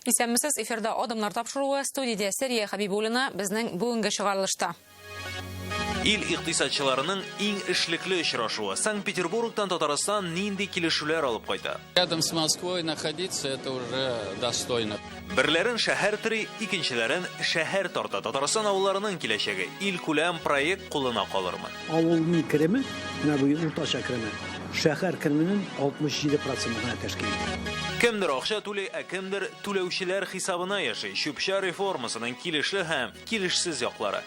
Исәнмесез, эфирда адымнар тапшыруы, студияда Сәрия Хабибуллина безнең бүгенге чыгарылышта. Ил икътисадчыларының иң эшлекле очрашуы. Санкт-Петербургтан Татарстан нинди килешүләр алып кайта? Рядом с Москвой находиться это уже достойно. Берләрен шәһәр тери, икенчеләрен шәһәр тарта. Татарстан авылларының киләчәге ил күләм проект кулына калырмы? Авылның кереме, менә бу уртача кереме, шәһәр кеременең 67%-ына тәшкил итә. Кемдер акча түләй, кемдер түләүчеләр хисабына яшый. Шүпчә реформасының килешле һәм килешсез яклары.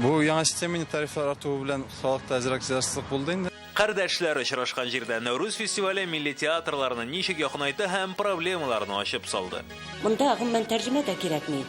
Бу яңа система тарифлар артуы белән халыкта әзрәк зыярсызлык булды инде. Кардәшләр очрашкан җирдә Нәүрүз фестивале милли театрларны ничек якынайтты һәм проблемаларны ачып салды. Монда гомумән тәрҗемә дә кирәкми.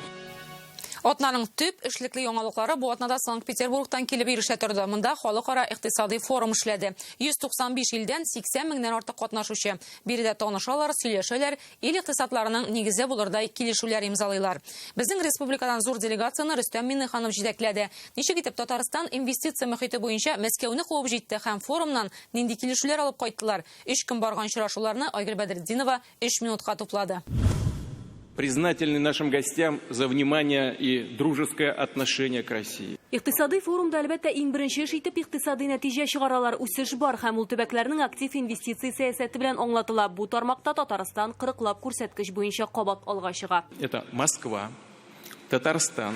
Атнаның төп эшлекле яңалыклары бу атнада Санкт-Петербургтан килеп ирешә торды. Монда халыкара икътисади форум эшләде. 195 илдән 80 меңнән артык катнашучы. Биредә танышалар, сөйләшәләр, ил икътисадларының нигезе булырдай килешүләр имзалыйлар. Безнең республикадан зур делегацияны Рөстәм Миннеханов җитәкләде. Ничек итеп Татарстан инвестиция мөхите буенча Мәскәүне куып җитте һәм форумнан нинди килешүләр алып кайттылар. 3 көн барган очрашуларны Айгөл Бәдретдинова 3 минутка туплады. Признательны нашим гостям за внимание и дружеское отношение к России. Икътисади форумда әлбәттә иң беренче эш итеп икътисади нәтиҗә чыгаралар, үсеш бар һәм ул төбәкләрнең актив инвестиция сәясәте белән аңлатыла. Бу тармакта Татарстан 40лап күрсәткеч буенча кабат алга чыга. Это Москва, Татарстан.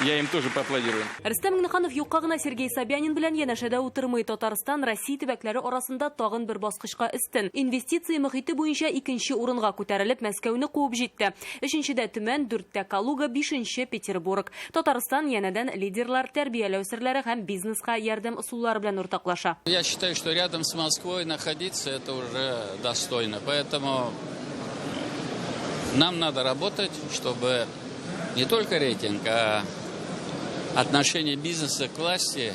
Я им тоже поаплодирую. Рөстәм Миннеханов юкка гына Сергей Собянин белән янәшәдә утырмый. Татарстан Россия төбәкләре арасында тагын бер баскычка өстен. Инвестиция мөхите буенча 2нче урынга күтәрелеп Мәскәүне куып җитте. 3нчедә Төмән, 4тә Калуга, 5нче Петербург. Татарстан янәдән лидерлар тәрбияләү серләре һәм бизнеска ярдәм ысуллары белән уртаклаша. Я считаю, что рядом с Москвой находиться это уже достойно. Поэтому нам надо работать, чтобы не только рейтинг, а отношение бизнеса к власти,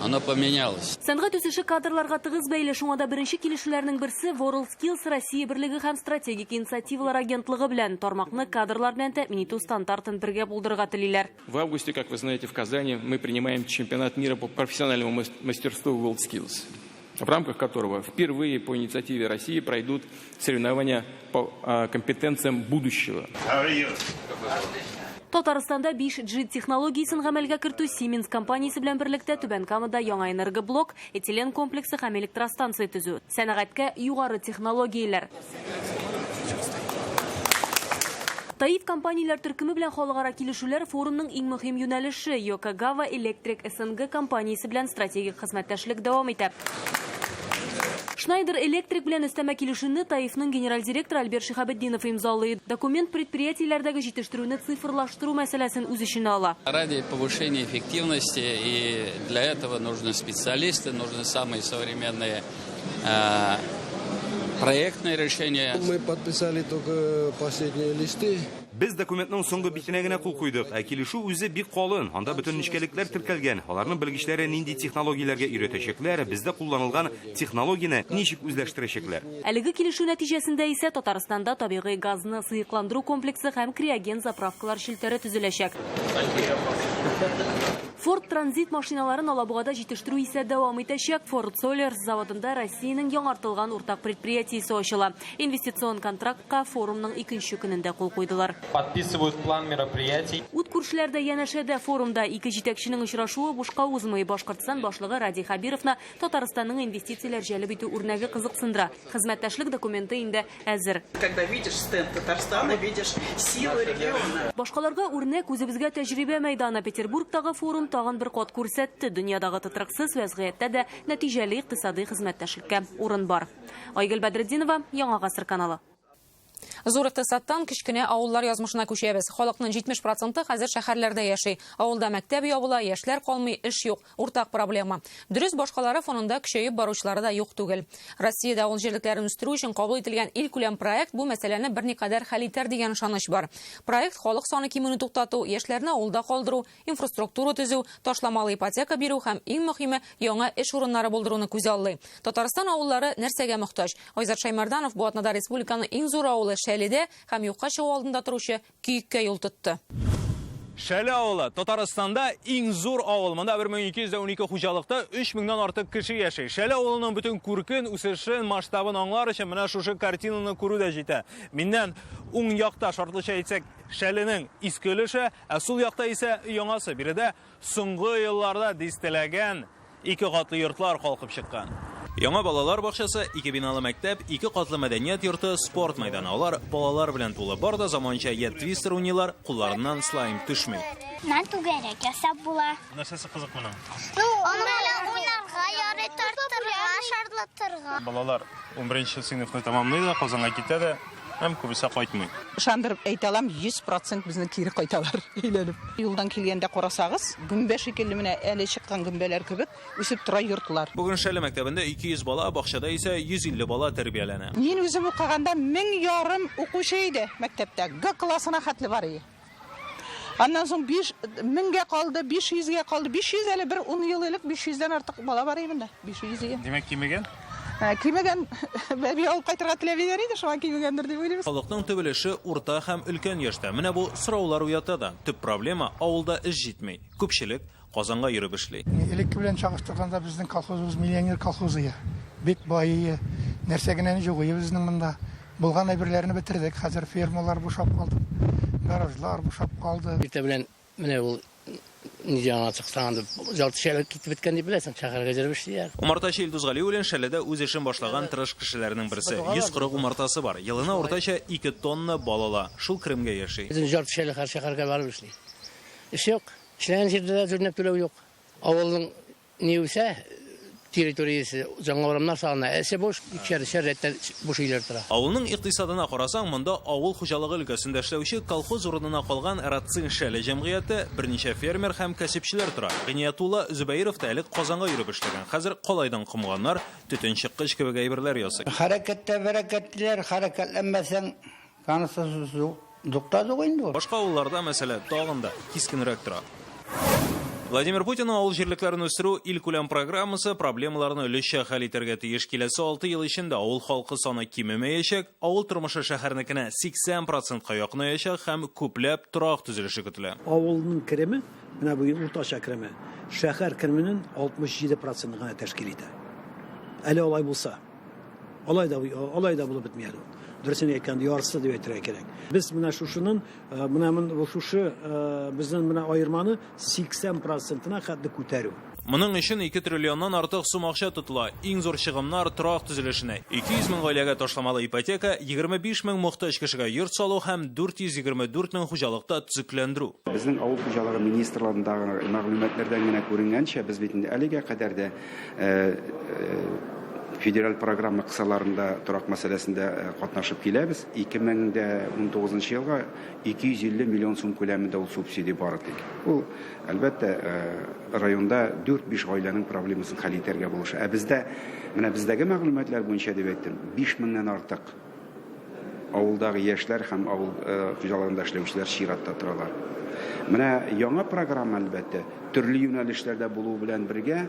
оно поменялось. Сәнгать үсеше кадрларга тыгыз бәйле, шуңа да беренче килешүләрнең берсе WorldSkills Россия берлеге һәм стратегик инициативалар агентлыгы белән тармакны кадрлар белән тәэмин итү стандартын бергә булдырырга телиләр. В августе, как вы знаете, в Казани мы принимаем чемпионат мира по профессиональному мастерству WorldSkills, в рамках которого впервые по инициативе России пройдут соревнования по компетенциям будущего. Татарстанда 5G технологиясын гамәлгә кертү Siemens компаниясе белән берлектә Түбән Камада яңа энергоблок, этилен комплексы һәм электростанция төзү. Сәнәгатькә югары технологияләр. Таиф компанияләр төркеме белән халыкара килешүләр форумның иң мөһим юнәлеше. Yokogawa Electric СНГ компаниясе белән стратегик хезмәттәшлек дәвам итә. Schneider Electric белән өстәмә килешүне Таифның генераль директоры Альберт Шихабетдинов имзалый. Документ предприятиеләрдәге җитештерүне цифрлаштыру мәсьәләсен үз иченә ала. Ради повышения эффективности, и для этого нужны специалисты, нужны самые современные проектные решения. Мы подписали только последние листы. Biz документның соңгы битенә генә кул куйдык. Килешү үзе бик калын. Анда бөтен нечкәлекләр теркәлгән. Аларның белгечләре нинди технологияләргә өйрәтәчәкләр, бездә кулланылган технологияне ничек үзләштерәчәкләр. Әлеге килешү нәтиҗәсендә исә Татарстанда табигый газны сыйкландыру комплексы һәм криоген заправкалар шелтәре төзеләчәк. Ford Transit машиналарын Алабугада җитештерү исә дәвам итәчәк. Ford Solar заводында Россиянең яңартылган уртак предприятиесе ачыла. Инвестицион контрактка форумның 2нче көнендә кул куйдылар. Подписывают план мероприятий. Ут күршеләрдә янәшәдә форумда ике җитәкченең очрашуы бушка узмый. Башкортстан башлыгы Ради Хабировна Татарстанның инвестицияләр җәлеп итү үрнәге кызыксындыра. Хезмәттәшлек документы инде әзер. Когда видишь стенд Татарстана, видишь силу региона. Башкаларга үрнәк үзебезгә тәҗрибә мәйданы. Петербургтагы форум тагын бер кат күрсәтте. Дөньядагы тотрыксыз вәзгыятьтә дә нәтиҗәле икътисади хезмәттәшлеккә урын бар. Айгөл Бәдретдинова, Яңа гасыр каналы. Зур икътисадтан кичкенә авыллар язмышына күчәбез. Халыкның 70% хәзер шәһәрләрдә яши. Авылда мәктәп ябыла, яшьләр калмый, эш юк. Уртак проблема. Дөрес башкалары фонында көчәеп баручылары да юк түгел. Россиядә авыл җирлекләрен үстерү өчен кабул ителгән ил күләм проект бу мәсьәләне берникадәр хәл итәр дигән ышаныч бар. Проект халык саны кимүне туктату, яшьләрне авылда калдыру, инфраструктура төзү, ташламалы ипотека бирү һәм иң мөһиме яңа эш урыннары булдыруны күз аллый. Татарстан авыллары нәрсәгә мохтаҗ? Айзат Шаймарданов бу атнада республиканың иң зур авылы Шәлидә һәм юкка чыгу алдында торучы Күйеккә юл тотты. 1 Татарстанда Шәле авылы Татарстанда иң зур авыл. Монда 1212 хуҗалыкта 3000-нан артык кеше яши. Шәле авылының бөтен күркен, үсешен, масштабын аңлар өчен менә шушы картинаны күрү дә җитә. Миннән уң якта шартлыча әйтсәк, Шәленең иске өлеше, ә сул якта исә яңасы. Биредә соңгы елларда дистәләгән 2 катлы йортлар калкып чыккан. Яңа балалар бакчасы, 2 биналы мәктәп, 2 катлы мәдәният йорты, спорт мәйданы. Алар балалар белән тулы. Барда заманча твистер уйныйлар, кулларыннан слайм төшми. Мен түгәрәк ясап була. Нәрсәсе кызык моның? Аны белән уйнарга, ярый тартырга, шарлатырга. Балалар 11-нче сыйныфны тәмамлый, Казанга китә дә, һәм күбесе кайтмый. Шандырып әйтә алам, 100% безне кире кайталар. Өйләнеп. Юлдан килгәндә карасагыз, гөмбә шикелле менә әле чыккан гөмбәләр кебек үсеп тора йортлар. Бүген Шәле мәктәбендә 200 бала, бакчада исә 150 бала тәрбияләнә. Мин үзем укыганда 1200 укучы иде мәктәптә. Г классына хәтле бар иде. Аннан соң 1000-гә калды, 500-гә калды. 500 әле бер 10 ел элек 500-дән артык бала бар иде монда. 500-гә. Димәк, кимегән? Кимегән бәби алып кайтырга теләбиләр иде, шуңа кимегәндер дип уйлыйм. Халыкның төбелеше урта һәм өлкән яшьтә. Менә бу сораулар уята да. Төп проблема авылда эш җитмәй. Күпчелек Казанга йөреп эшли. Элекке белән чагыштырганда безнең колхозыбыз миллионер колхозы. Бик бай, нәрсә генә юк безнең монда. Булган әйберләрне бетердек. Хәзер фермалар бушап калды. Гаражлар бушап калды. Иртә белән менә ул Нидяна чыксаңды, жалты шәлек китеп беткән дип беләсең, шәһәргә җөреп эшлиләр. Умартачы Илдус Галиуллин Шәледә үз эшен башлаган тырыш кешеләрнең берсе. 140 умартасы бар. Елына уртача 2 тонна балала. Шул Кремгә яши. Безнең жарты шәлек һәр шәһәргә барып эшли. Эш юк. Эшләгән җирдә җөрнәп түләү юк. Авылның ни үсә, территориясе жаңа урамнар салына. Әсе буш, икешәр рәттән буш өйләр тора. Авылның икътисадына карасаң, монда авыл хуҗалыгы өлкәсендә эшләүче колхоз урынына калган Рацин Шәле җәмгыяте, берничә фермер һәм кәсепчеләр тора. Гыниятулла Зөбәеров та элек Казанга йөреп эшләгән. Хәзер калайдан кумганнар, төтен чыккыч кебек әйберләр ясый. Хәрәкәттә бәрәкәтләр, хәрәкәтләнмәсәң, канысы дуктазы инде. Башка авылларда мәсьәлә тагын да кискенрәк тора. Владимир Путинның авыл җирлекләрен үстерү илкүләм программасы проблемаларны өлешчә хәл итәргә тиеш. Киләсе 6 ел эчендә авыл халкы саны кимемәячәк, авыл тормышы шәһәрнекенә 80%-ка якынаячак һәм күпләп торак төзелеше көтелә. Авылның кереме, менә бу уртача кереме, шәһәр кеременең 67%-ны гына тәшкил итә. Әле алай булса, алай да булып бетмәде. Дөресен әйткәндә ярсы дип әйтергә кирәк. Без менә шушының, менә шушы безнең менә аерманы 80%-на хәтле күтәрү. Моның өчен 2 триллионнан артык сум акча тотыла. Иң зур чыгымнар торак төзелешенә. 200 мең гаиләгә ташламалы ипотека, 25 мең мохтаҗ кешегә йорт салу һәм 424 мең хуҗалыкта төзекләндерү. Безнең авыл хуҗалыгы министрлыгындагы мәгълүматлардан гына күренгәнчә, без бит әлегә кадәр дә федераль программа кысаларында торак мәсьәләсендә катнашып киләбез. 2019 елга 250 миллион сум күләмендә ул субсидия бар иде. Ул әлбәттә районда 4-5 гаиләнең проблемасын хәл итәргә булышы. Ә бездә менә бездәге мәгълүматлар буенча дип әйттем, 5000-нән артык авылдагы яшьләр һәм авыл хуҗалыгында эшләүчеләр чиратта торалар. Менә яңа программа әлбәттә төрле юнәлешләрдә булу белән бергә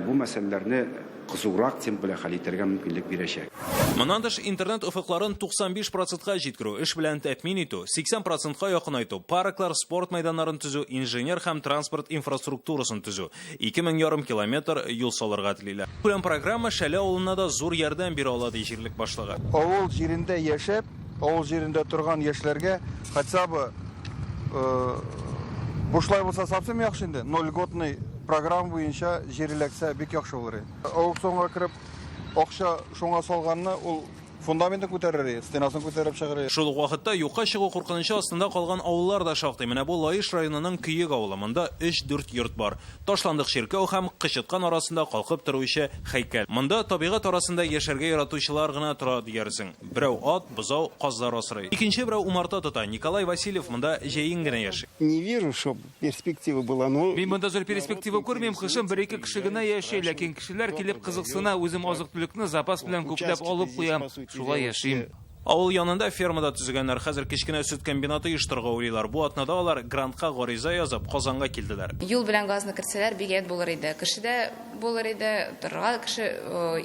бу мәсьәләләрне кызурак темп белән хәл итәргә мөмкинлек бирәчәк. Моннан тыш интернет офыкларын 95%-ка җиткерү, эш белән тәэмин итү, 80%-ка якынайту, парклар, спорт мәйданнарын төзү, инженер һәм транспорт инфраструктурасын төзү, 2500 километр юл салырга телиләр. Бүген программа Шәле авылына да зур ярдәм бирә ала ди җирлек башлыгы. Авыл җирендә яшәп, авыл җирендә торган яшьләргә хотя бы бушлай булса совсем яхшы инде. 0 годный программа буенча җиреләксә бик яхшы булыр. Аукционга кирип, акча шуңа салганны ул фундаментын күтәрер, стенасын күтәреп чыгар. Шул ук вакытта юкка чыгу куркынычы астында калган авыллар да шактый. Менә бу Лаиш районының Көйек авылы. Монда 3-4 йорт бар. Ташландык чиркәү һәм Кычыткан арасында калкып торучы һәйкәл. Монда табигать арасында яшәргә яратучылар гына тора диярсең. Берәү ат, бозау, казлар асрый. Икенче берәү умарта тота. Николай Васильев монда җәйин генә яши. Не вижу, что перспектива была. Мин монда зур перспектива күрмим. Хышым 1-2 кеше генә яши, ләкин кешеләр килеп кызыксына, үзем азык-төлекне запас белән күпләп алып куям. Шулай яшим. Авыл янында фермада төзегәннәр хәзер кечкенә сөт комбинаты оештырырга уйлыйлар. Бу атнада алар грантка гариза язып Казанга килделәр. Юл белән газны кертсәләр бигәт булыр иде. Кешедә булыр иде, торга кеше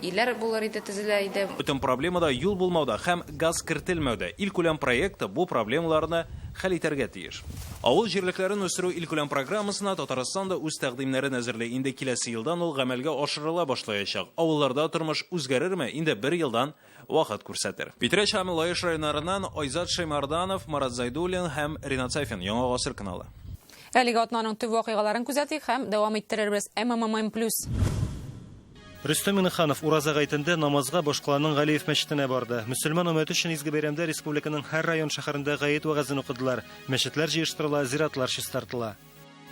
иләр булыр иде, төзелә иде. Бүтән проблемада юл булмауда һәм газ кертелмәүдә. Илкүләм проекты бу проблемаларны хәл итәргә тиеш. Авыл җирлекләрен үстерү илкүләм программасына Татарстан да үз тәкъдимнәрен әзерләй. Инде киләсе елдан ул гамәлгә ашырыла башлаячак. Авылларда тормыш үзгәрерме? Инде 1 елдан вакыт күрсәтер. Питрәч һәм Лаеш районнарыннан Айзат Шаймарданов, Марат Зайдуллин һәм Ринат Сайфин, Яңа гасыр каналы. Әлеге атнаның төп вакыйгаларын күзәтик һәм дәвам иттерербез. МММ+. Рөстәм Миннеханов Ураза гайтында намазга Башкаланың Галиев мәчетенә барды. Мөселман өммәте өчен изге бәйрәмдә республиканың һәр район шәһәрендә гает вагазын укыдылар. Мәчетләр җыештырыла, зиратлар чистартыла.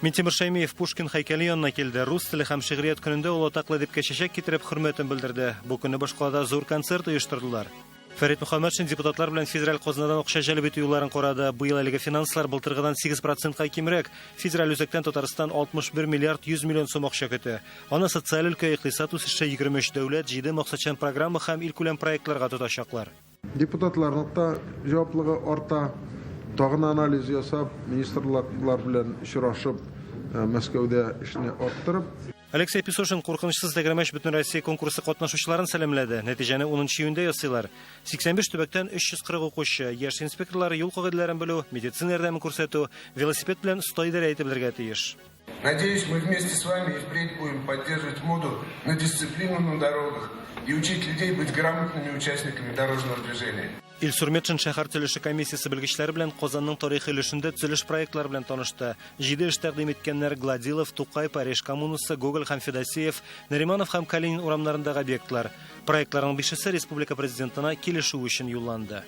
Минтимер Шаймиев Пушкин һәйкәле янына килде. Рус теле һәм шигърият көнендә ул атаклы дип чәчәк китереп хөрмәтен белдерде. Бу көнне Башкалада зур концерт оештырдылар. Фәрит Мөхәммәтшин депутатлар белән федераль казнадан акча җәлеп итү юлларын карады. Быел әлеге финанслар былтыргыдан 8%-ка кимрәк. Федераль үзәктән Татарстан 61 миллиард 100 миллион сум акча көтә. Аны социаль өлкә икътисад үсеше 23 дәүләт, 7 максатчан программа һәм илкүләм проектларга тотачаклар. Депутатларның да җаваплыгы арта. Тагын анализ ясап, министрлыклар белән очрашып, Мәскәүдә эшне арттырып. Алексей Песошин куркынычсыз тәгәрмәч бөтен Россия конкурсы катнашучыларын сәламләде. Нәтиҗәне 10 июньдә ясыйлар. 85 төбәктән 340 укучы, яшь инспекторлары юл кагыйдәләрен белү, медицина ярдәме күрсәтү, велосипед белән оста идарә итеп белергә тиеш. Надеюсь, мы вместе с вами и впредь будем поддерживать моду на дисциплину на дорогах и учить людей быть грамотными участниками дорожного движения. Илсур Метшин шәһәр төзелеше комиссиясе белгечләре белән Казанның тарихи өлешендә төзелеш проектлары белән танышты. 7 эш тәкъдим иткәннәр Гладилов, Тукай, Париж коммунасы, Гоголь һәм Федосеев, Нариманов һәм Калинин урамнарындагы объектлар. Проектларның 5-се республика президентына килешү өчен юлланды.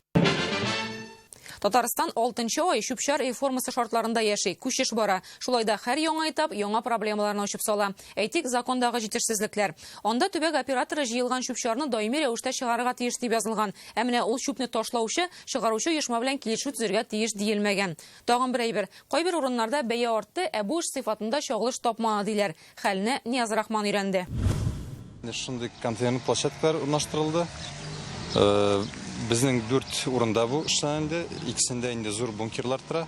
Татарстан 6-нчы ай чүп-чар реформасы шартларында яши. Күчеш бара. Шулай да һәр яңа этап яңа проблемаларны ачып сала. Әйтик, закондагы җитешсезлекләр. Анда төбәк операторы җыелган чүп-чарны даими рәвештә чыгарырга тиеш дип язылган. Ә менә ул чүпне ташлаучы, чыгаруучы оешма белән килешү төзергә тиеш диелмәгән. Тагын бер әйбер. Кайбер урыннарда бәя артты, ә бу эш сыйфатында чагылыш тапманы диләр. Хәлне Нияз Рахман өйрәнде. Шундый контейнер площадкалар урнаштырылды. Безнең 4 урында бу эшләнде, икесендә инде зур бункерлар тора.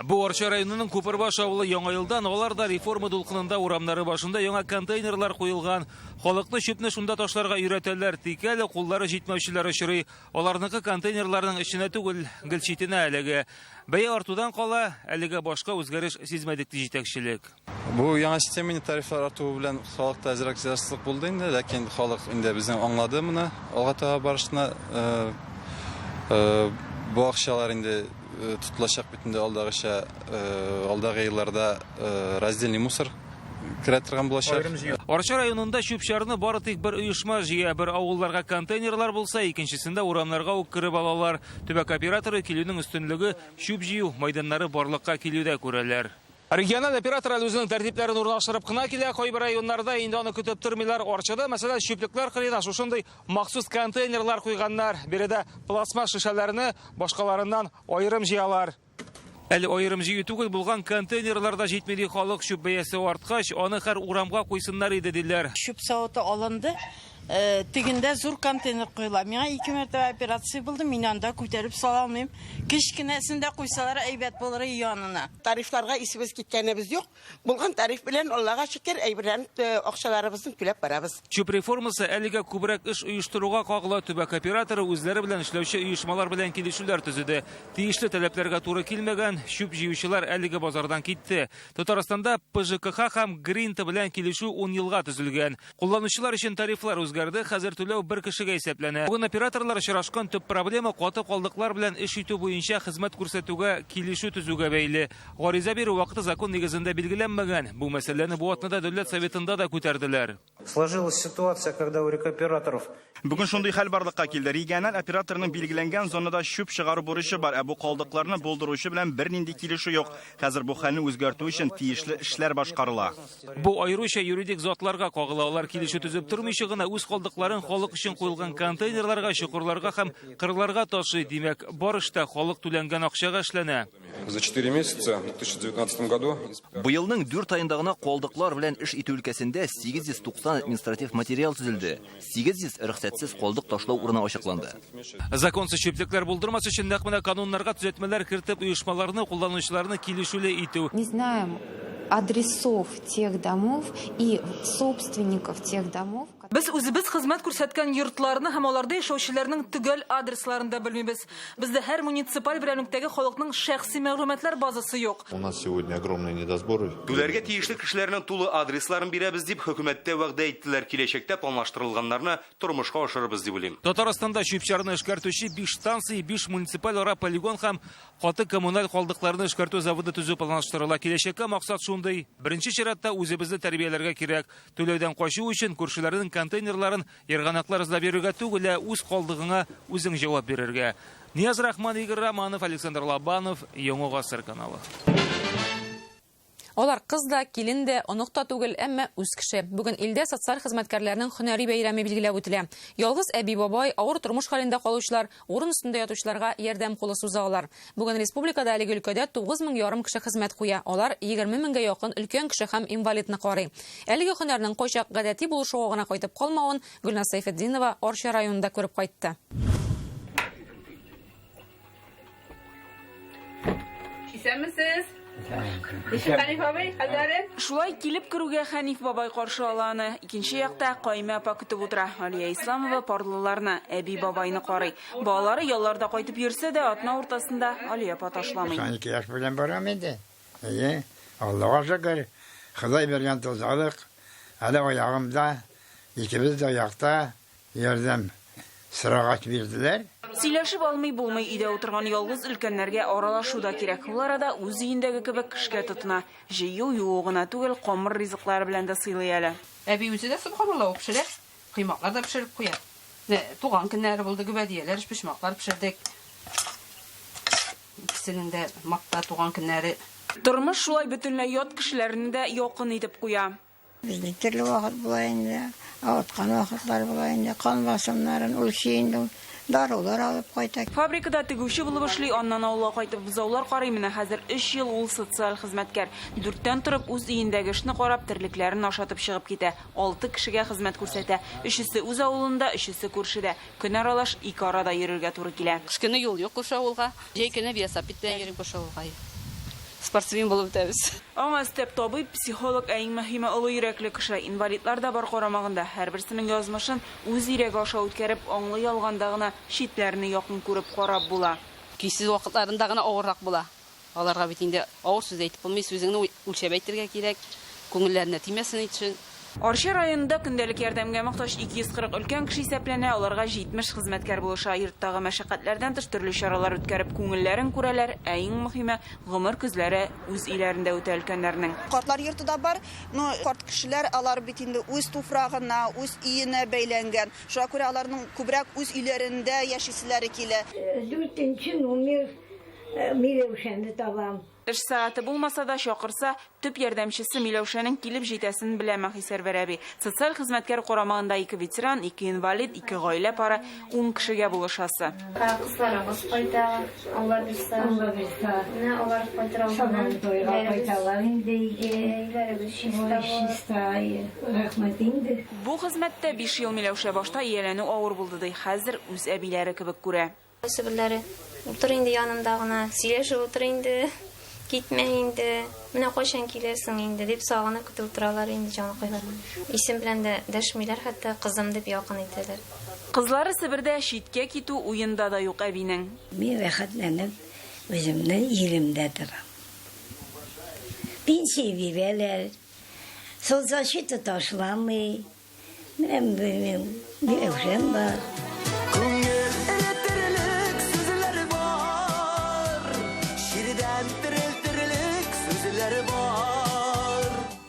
Бу Арча районының Күпербаш авылы яңа елдан алар да реформа дулкынында урамнары башында яңа контейнерлар куелган. Халыкны чүпне шунда ташларга өйрәтәләр. Тик әле куллары җитмәүчеләр очрый. Аларныкы контейнерларның эченә түгел, гел читенә әлеге. Бәя артудан кала, әлегә башка үзгәреш сизмәдек ди җитәкчелек. Бу яңа система тарифлар артуы белән халыкта әзрәк җитешсезлек булды инде, ләкин халык инде безнең аңлады моны. Алга таба барышны бу акчалар инде tutulacak bütünde aldagı yıllarda razdельный мусор кирәтергән булачак. Арча районында чүп-чарны бары тик бер оешма җыя, бер авылларга контейнерлар булса, икенчесендә урамнарга ук киреп алалар. Төбәк операторы килүнең өстенлеге чүп җыю майданнары барлыкка килүдә күрәләр. Региональ оператор үзенең тәртипләрен урнаштырып кына килә, кайбер районнарда инде аны көтеп тормыйлар. Арчада, мәсәлән, чүплекләр кырыена шушындый махсус контейнерлар куйганнар. Биредә пластмасс шишәләрне башкаларыннан аерым җыялар. Әле аерым җыю түгел булган контейнерларда җитмәди, халык чүп бәясе арткач, аны һәр урамга куйсыннар иде диләр. Чүп савыты алынды. Тегендә зур контейнер куела. Миңа 2 мәртәбә операция булды. Мин анда күтәреп саламыйм. Кичкенәсендә куйсалар әйбәт булыр янына. Тарифларга исебез киткәнебез юк. Булган тариф белән Аллага шөкер әйберләр акчаларыбызны түләп барабыз. Чүп реформасы әлегә күбрәк эш оештыруга кагыла. Төбәк операторы үзләре белән эшләүче оешмалар белән килешүләр төзеде. Тиешле таләпләргә туры килмәгән чүп җыючылар әлегә базардан китте. Татарстанда ПЖКХ һәм Гринта белән килешү 10 елга төзелгән. Кулланучылар өчен тарифлар хәзер түләү бер кешегә исәпләнә. Бүген операторлар очрашкан төп проблема каты калдыклар белән эш итү буенча хезмәт күрсәтүгә килешү төзүгә бәйле. Гариза бирү вакыты закон нигезендә билгеләнмәгән. Бу мәсьәләне бу атнада дәүләт советында да күтәрделәр. Сложилась ситуация, когда у рекоператоров Бүген шундый хәл барлыкка килде. Региональ операторның билгеләнгән зонада чүп чыгару бурычы бар, ә бу калдыкларны булдыручы белән бернинди килешү юк. Хәзер бу хәлне үзгәртү өчен тиешле эшләр башкарыла. Бу аеруча юридик затларга кагыла. Алар килешү төзеп тормыйча гына үз калдыкларын халык өчен куелган контейнерларга, чукырларга һәм кырларга ташый. Димәк, барышта халык түләнгән акчага эшләнә. За 4 месяца в 2019 году бу елның 4 аенда гына калдыклар белән эш итү өлкәсендә 890 административ материал төзелде. 800 рөхсәтсез калдык ташлау урыны ачыкланды. Законсыз чүплекләр булдырмас өчен нәкъ менә кануннарга төзәтмәләр кертеп, оешмаларны, кулланучыларны килешүле итү. Не знаем адресов тех домов и собственников тех домов. Без үзебез хезмәт күрсәткән йортларны һәм аларда яшәүчеләрнең төгәл адресларын да белмибез. Бездә һәр муниципаль берәмлектәге халыкның шәхси мәгълүматлар базасы юк. У нас сегодня огромные недосборы. Түләргә тиешле кешеләрнең тулы адресларын бирәбез дип хөкүмәттә вәгъдә иттеләр. Киләчәктә планлаштырылганнарны тормышка ашырыбыз дип уйлыйм. Татарстанда чүп-чарны эшкәртүче 5 станция, 5 муниципаль ара полигон һәм каты коммуналь калдыкларны эшкәртү заводы төзү планлаштырыла. Киләчәккә максат шундый. Беренче чиратта үзебезне тәрбияләргә кирәк. Түләүдән качу өчен күршеләрнең контейнерларын ярганаклар эзләп йөрергә түгел, үз калдыгыңа үзең җавап бирергә. Нияз Рахман, Игорь Романов, Александр Лобанов, Яңа Гасыр каналы. Олар кыз да, килен дә, оныкта түгел, әмма үз кеше. Бүген илдә социаль хезмәткәрләрнең һөнәри бәйрәме билгеләп үтелә. Ялгыз әби бабай, авыр тормыш хәлендә калучылар, урын өстендә ятучыларга ярдәм кулы суза алар. Бүген республикада әлеге өлкәдә 9,000 ярым кеше хезмәт куя. Алар 20 меңгә якын өлкән кеше һәм инвалидны карый. Әлеге һөнәрнең кайчак гадәти булышуы гына кайтып калмавын Гөлназ Сайфетдинова Арча районында күреп кайтты. Исәнмесез? Шулай килеп керүгә Хәниф бабай каршы аланы. Икенче якта Кайма апа көтеп утыра. Алия Исламова парлыларны, әби бабайны карый. Балалары ялларда кайтып йөрсә дә, атна уртасында Алия апа ташламый. 12 яшь белән барам иде. Аллаһка шөкер. Ходай бергән тозалык. Әле аягымда, икебез дә аякта ярдәм сырагач бирделәр. Сөйләшеп алмый булмый өйдә утырган ялгыз өлкәннәргә аралашу да кирәк. Улар да үз өендәге кебек кешкә тотына. Җыю югына түгел, камыр ризыклары белән дә сыйлый әле. Әби үзе дә субханалла пешерә. Кыймаклар да пешереп куя. Туган көннәре булды, гүбәдияләр, пешмаклар пешердек. Ikisinin дә макта туган көннәре. Тормыш шулай бөтенләй ят кешеләрне дә якын итеп куя. Бездә төрле вакыт була инде. Авырткан вакытлар була инде. Кан басымнарын үлчәйдем. Дарулар алып кайтак. Фабрикада тегүче булып эшли, аннан авылга кайтып бузаулар карый. Менә хәзер 3 ел ул социаль хезмәткәр. 4тән торып үз өендәге эшне карап, терлекләрен ашатып чыгып китә. 6 кешегә хезмәт күрсәтә. 3есе үз авылында, 3есе күршедә. Көн аралаш 2 арада йөрергә туры килә. Кышкыны юл юк күрше авылга. Җәй көне велосипедтә йөреп күрше авылга. Спортсмен булып үтәбез. Аңа степ табиб, психолог әйң мөһиме олы йөрәкле кеше. Инвалидлар да бар карамагында. Һәрберсенең язмышын үз йөрәге аша үткәреп, аңлый алганда гына читләрне якын күреп карап була. Кисез вакытларында гына авыррак була. Аларга бит инде авыр сүз әйтеп булмый, сүзеңне үлчәп әйтергә кирәк. Күңелләренә тимәсен өчен. Арча районында көндәлек ярдәмгә мохтаҗ 240 өлкән кеше исәпләнә. Аларга 70 хезмәткәр булыша. Йорттагы мәшәкатьләрдән тыш төрле чаралар үткәреп, күңелләрен күрәләр. Ә иң мөһиме, гомер күзләре үз иләрендә үтә өлкәннәрнең. Картлар йортында бар, но карт кешеләр алар бит инде үз туфрагына, үз өенә бәйләнгән. Шуңа күрә аларның күбрәк үз үйләрендә яшиселәре килә. 4нче номер Миләүшәне табам. Эш сәгате булмаса да чакырса, төп ярдәмчесе Миләүшәнең килеп җитәсен белә Мәхисәр Бәрәби. Социаль хезмәткәр карамагында 2 ветеран, 2 инвалид, 2 гаилә пары 10 кешегә булышасы. Кызларыбыз кайта, алар бирсә, менә алар кайталар инде, рәхмәт инде. Бу хезмәттә 5 ел Миләүшә башта ияләнү авыр булды ди. Хәзер үз әбиләре кебек күрә. Сәбәләре утыр инде янымда гына, сөйләшеп утыр инде. Китмә инде, менә кайчан киләсең инде дип сагынып көтеп торалар инде җаныкайлар. Исем белән дә дәшмиләр, хәтта кызым дип якын итәләр. Кызлары Себердә читкә китү уенда да юк әбинең. Мин рәхәтләнеп үземнең иремдә торам. Пенсия бирәләр, соцзащита ташламый. Менә Миләүшәм бар.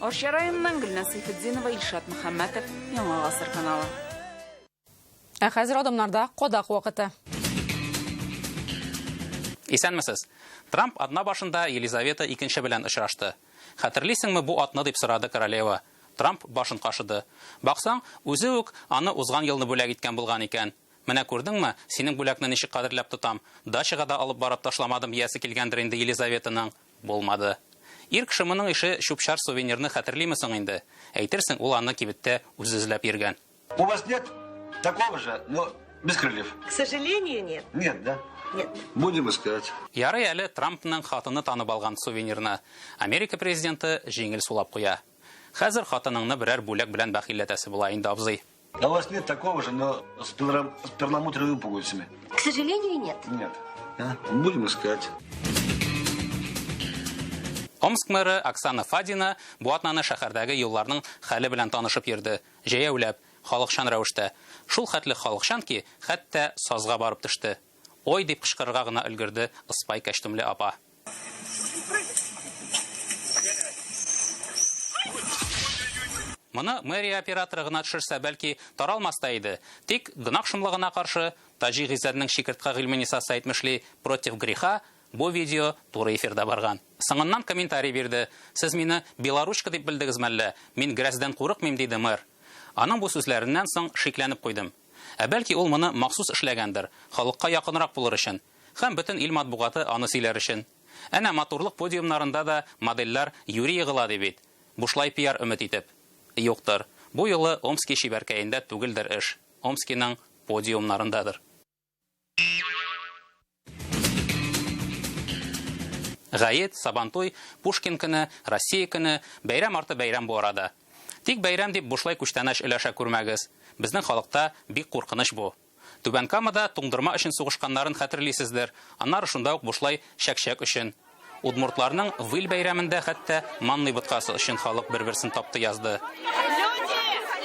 Арча районыннан Гөлназ Сайфетдинова, Илшат Мөхәммәтов, Яңа Гасыр каналы. Ә хәзер адамнарда кодак вакыты. Исәнмесез. Трамп атна башында Елизавета II белән очрашты. Хәтерлисеңме бу атны дип сорады королева. Трамп башын кашыды. Баксаң, үзе үк аны узган елны бүләк иткән булган икән. Менә күрдеңме, синең бүләкне ничек кадерләп тотам. Дачага да алып барып ташламадым, ясе килгәндер инде Елизаветаның. Булмады. Ир кешеменең ише чүп-чар сувенирны хәтерлимесең инде. Әйтерсең, ул аны кибеттә үзе эзләп йөргән. У вас нет такого же, но без крыльев? К сожалению, нет. Нет, да? Нет. Будем искать. Ярый әле Трампның хатыны танып алган сувенирны Америка президенты җиңел сулап куя. Хәзер хатыныңны берәр бүләк белән бәхилләтәсе була инде абзый. У вас нет такого же, но с перламутровыми пуговицами? К сожалению, нет. Нет. Будем искать. Омск мэры Оксана Фадина бу атнаны шәһәрдәге юлларның хәле белән танышып йөрде. Җәяүләп, халыкчан рәвештә. Шул хәтле халыкчан ки, хәтта сазга барып төште. Ой дип кычкырырга гына өлгерде Ыспай кәштүмле апа. Моны мэрия операторы гына төшерсә, бәлки таралмаста иде. Тик гынак шомлыгына каршы Таҗи Гыйззәтнең шикертка гыйльминисасы әйтмешли против греха бу видео туры эфирда барган. Соңыннан комментарий бирде. Сез мине белоручка дип белдегез мәллә? Мин грязьдән курыкмыйм диде мэр. Аның бу сүзләреннән соң шикләнеп куйдым. Бәлки ул моны махсус эшләгәндер, халыкка якынрак булыр өчен. Һәм бөтен ил матбугаты аны сөйләр өчен. Әнә матурлык подиумнарында да модельләр юри йыгыла дип бит. Бушлай пиар өмет итеп. Юктыр. Бу юлы Омский шибәркәендә түгелдер эш. Омскиның подиумнарындадыр. Гает, Сабантуй, Пушкин көне, Россия көне, бәйрәм арты бәйрәм бу арада. Тик бәйрәм дип бушлай күчтәнәш өләшә күрмәгез. Безнең халыкта бик куркыныч бу. Түбән Камада туңдырма өчен сугышканнарын хәтерлисездер. Аннары шунда ук бушлай шәкшәк өчен. Удмуртларның Вил бәйрәмендә хәтта манный боткасы өчен халык бер-берсен тапты язды.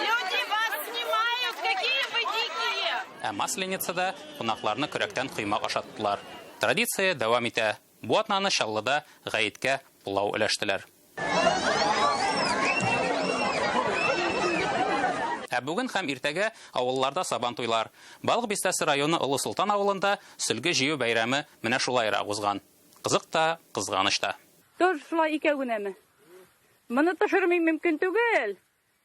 Люди вас снимают, какие вы дикие! Масленицада кунакларны көрәктән кыймак ашаттылар. Традиция дәвам итә. Бу атнаны Чаллыда гаеткә пулау өләштеләр. Бүген һәм иртәгә авылларда Сабантуйлар. Балык Бистәсе районы Олы Султан авылында сөлге җыю бәйрәме менә шулайрак узган. Кызык та, кызганыч та. Шулай икәүгенәме? Моны төшермим мөмкин түгел.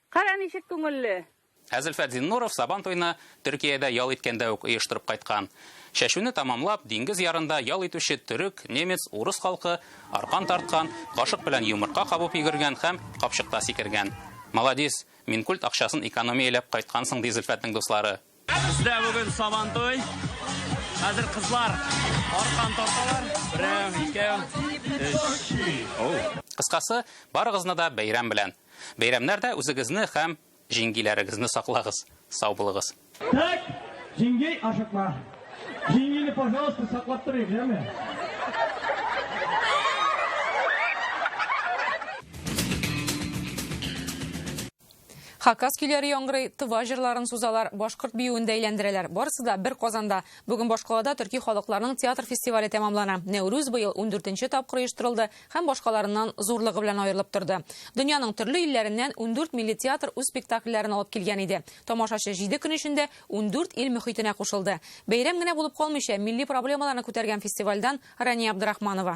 Кара ничек күңелле. Әзелфәт Зиннуров Сабантуйны Төркиядә ял иткәндә үк оештырып кайткан. Шәшүне тамамлап, диңгез ярында ял итүче төрек, немец, урыс халкы аркан тарткан, кашык белән йомырка кабып йөгергән һәм капчыкта сикергән. Молодец, Минкульт акчасын экономияләп кайткансың ди Зөлфәтнең дуслары. Бездә бүген Сабантуй. Хәзер кызлар аркан тарталар. 1, 2, 3. Кыскасы, барыгызны да бәйрәм белән. Бәйрәмнәрдә үзегезне һәм җиңгиләрегезне саклагыз. Сау булыгыз. Так, җиңгей ашыкма. Җиңгейне, пожалуйста, саклап торыйк, яме? Хакас көйләре яңгырый, тыва җырларын сузалар, башкорт биюен әйләндерәләр. Барысы да бер Казанда. Бүген Башкалада төрки халыкларының театр фестивале тәмамлана. Нәүрүз быел 14нче тапкыр оештырылды һәм башкаларыннан зурлыгы белән аерылып торды. Дөньяның төрле илләреннән 14 милли театр үз спектакльләрен алып килгән иде. Тамашачы 7 көн эчендә 14 ил мөхитенә кушылды. Бәйрәм генә булып калмыйча, милли проблемаларны күтәргән фестивальдән Рания Абдрахманова.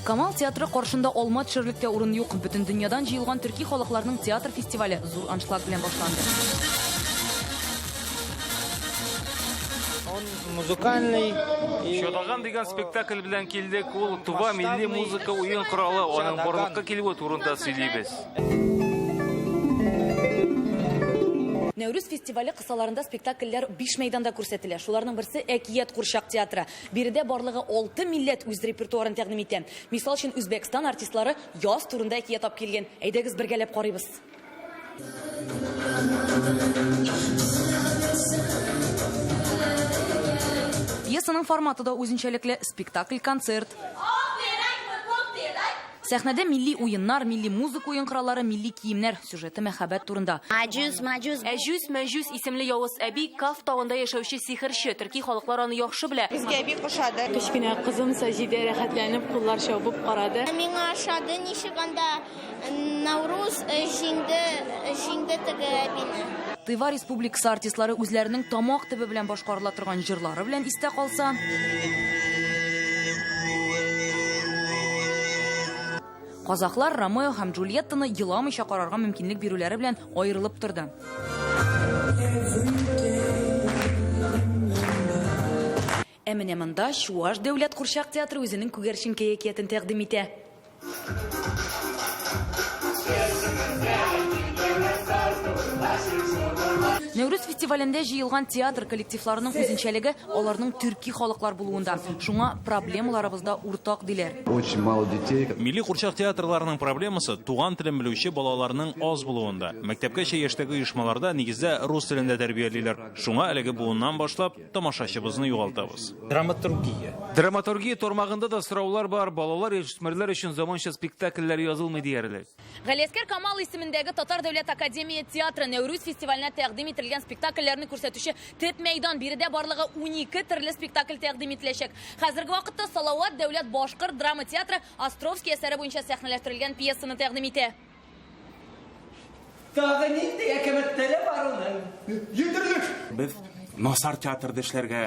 Камал театры каршында алма төшерлектә урын юк. Бөтен дөньядан җыелган төрки халыкларының театр фестивале зур аншлаг белән башланды. Музыкальный. Шотаган дигән спектакль белән килдек. Ул Тува милли музыка уен коралы, аның барлыкка килүе турында сөйлибез. Нәүрүз фестивале кысаларында спектакльләр 5 мәйданда күрсәтелә. Шуларның берсе Әкият Курчак театры. Биредә барлыгы 6 милләт үз репертуарын тәкъдим итә. Мисал өчен Үзбәкстан артистлары яз турында әкият алып килгән. Әйдәгез бергәләп карыйбыз. Пьесаның форматы да үзенчәлекле спектакль-концерт. Сәхнәдә милли уеннар, милли музыка уен кораллары, милли киемнәр, сюжеты мәхәббәт турында. Мәҗүз исемле явыз әби Каф тауында яшәүче сихерче, төрки халыклар аны яхшы белә. Безгә бик ошады. Кечкенә кызым Саҗидә рәхәтләнеп куллар чабып карады. Миңа ошады ничеганда Наурыз җиңде теге әбине. Тыва республикасы артистлары үзләренең тамак төбе белән башкарыла торган җырлары белән истә калса, казаклар Ромео һәм Джульеттаны еламыйча карарга мөмкинлек бирүләре белән аерылып торды. Менә монда Чуаш дәүләт Курчак театры үзенең күгәрчен кәякиятен тәкъдим итә. Нәүрүз фестивалендә җыелган театр коллективларының үзенчәлеге аларның төрки халыклар булуында. Шуңа проблемаларыбызда уртак диләр. Очень мало детей. Милли курчак театрларының проблемасы туган телен белүче балаларның аз булуында. Мәктәпкәчә яшьтәге оешмаларда нигездә рус телендә тәрбиялиләр. Шуңа әлеге буыннан башлап тамашачыбызны югалтабыз. Драматургия тормагында да сораулар бар. Балалар яшьмәрләр өчен заманча спектакльләр язылмый диярлек. Галиаскар Камал исемендәге Татар дәүләт академия театры Нәүрүз фестиваленә тәкъдим ителгән спектакльләрне күрсәтүче төп мәйдан биредә барлыгы 12 төрле спектакль тәкъдим ителәчәк. Хәзерге вакытта Салават дәүләт башкорт драма театры Островский әсәре буенча сәхнәләштерелгән пьесаны тәкъдим итә. Тагы нинди әкәмәттәле бар уның? Йөндерлек! Без насар театрда эшләргә,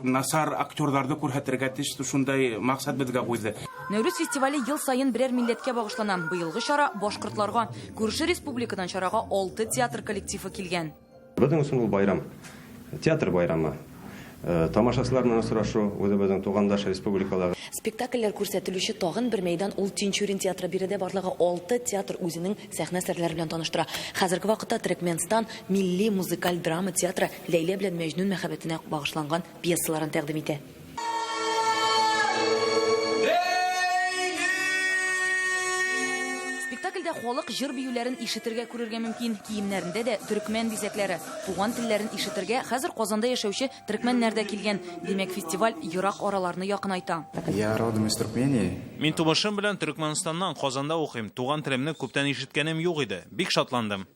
насар актерларны күрһәтергә тиеш шундай максат безгә куйды. Нәүрүз фестивале ел сайын берәр милләткә багышлана. Быелгы чара башкортларга, күрше республикадан чарага 6 театр коллективы килгән. Безнең өчен ул байрам. Театр байрамы. Тамашачыларның сорашу үзебезнең тугандаш республикалар. Спектакльләр күрсәтелүче тагын бер мәйдан ул Тинчурин театры биредә барлыгы 6 театр үзенең сәхнә әсәрләре белән таныштыра. Хәзерге вакытта Төрекменстан милли музыкаль драма театры Ләйлә белән Мәҗнүн мәхәббәтенә багышланган пьесаларын тәкъдим итә. Спектакльдә халык җыр биюләрен ишетергә күрергә мөмкин. Киемнәрендә дә төрекмән бизәкләре. Туган телләрен ишетергә хәзер Казанда яшәүче төрекмәннәр дә килгән. Димәк, фестиваль ерак араларны якынайта. Я родом из Туркмении. Мин тумышым белән Төрекмәнстаннан Казанда укыйм. Туган телемне күптән ишеткәнем юк иде. Бик шатландым.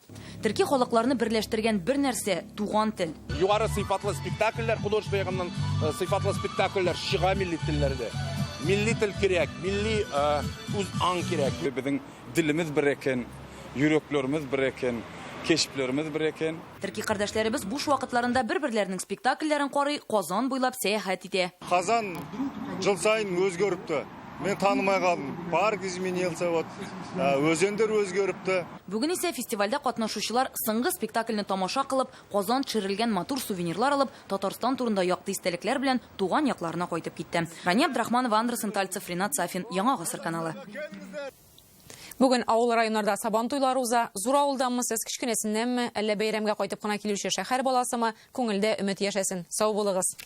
Төрки халыкларны берләштергән бер нәрсә — туган тел. Югары сыйфатлы спектакльләр, художество ягыннан сыйфатлы спектакльләр чыга милли телләрдә. Милли тел кирәк, милли үз аң кирәк. Безнең dilimiz bir ekan, yüreklerimiz bir ekan, keşiflerimiz bir ekan. Төрки кардәшләребез буш вакытларында бер-берләренең спектакльләрен карый, Казан буйлап сәяхәт итә. Казан жыл сайын өзгөрүптү. Мен танымай калдым. Парк изменился, вот. Өзендер өзгөрүптү. Бүген исә фестивальдә катнашучылар соңгы спектакльне тамаша кылып, Казан төшерелгән матур сувенирлар алып, Татарстан турында якты истәлекләр белән туган якларына кайтып китте. Рания Абдрахманова, Андерсон Тальцев, Ринат Сафин, Яңа гасыр каналы. Бүген авыл районнарда сабан туйлары уза. Зур авылданмы сез кичкенәсеннәнме, әллә бәйрәмгә кайтып кына килүче шәһәр баласымы, күңелдә өмет яшәсен. Сау булыгыз.